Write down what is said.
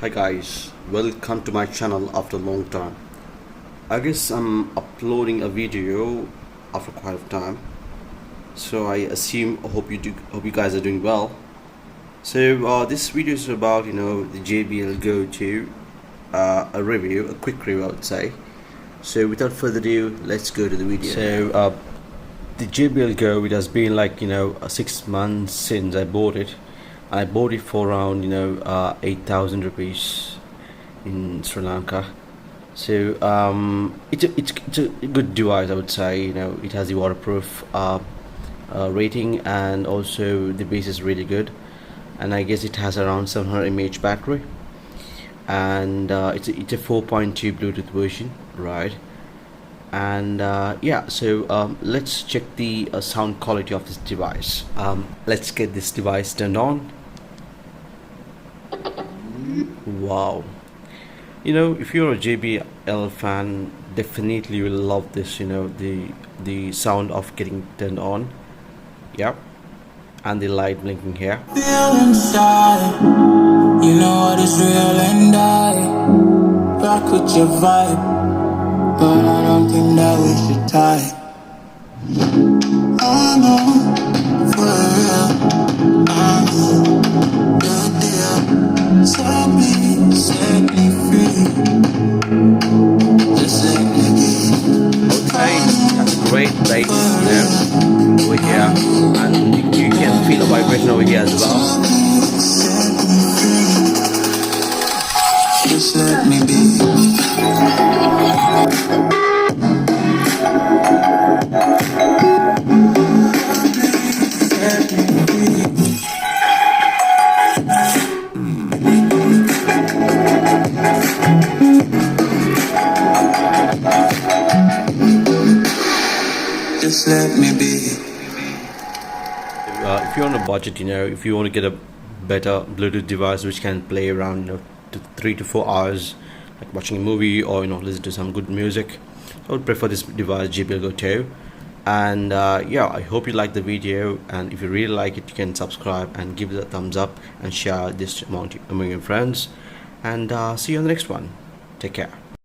Hi guys, welcome to my channel after a long time. I guess I'm uploading a video after quite a time, so I hope you guys are doing well. So this video is about the JBL Go 2, a quick review I would say. So without further ado, let's go to the video. So the JBL Go, it has been like 6 months since I bought it. I bought it for around 8,000 rupees in Sri Lanka. So it's a good device, I would say. It has the waterproof rating, and also the base is really good, and I guess it has around 700 mAh battery, and it's a 4.2 Bluetooth version, right? And yeah, so let's check the sound quality of this device. Let's get this device turned on. Wow, if you're a JBL fan, definitely you will love this. The sound of getting turned on. Yep. And the light blinking here. Feel inside, you know what is real, and I rock with your vibe, but I don't think that we should tie. I know, for real, I know, good deal. Set me free. Just let me be. Okay, that's great bass over here, and you can feel the vibration over here as well. Just let me be. Just let me be. If you're on a budget, if you want to get a better Bluetooth device which can play around to 3 to 4 hours, like watching a movie or listen to some good music, I would prefer this device, JBL Go 2. And yeah, I hope you like the video, and if you really like it, you can subscribe and give it a thumbs up and share this among your friends, and see you on the next one. Take care.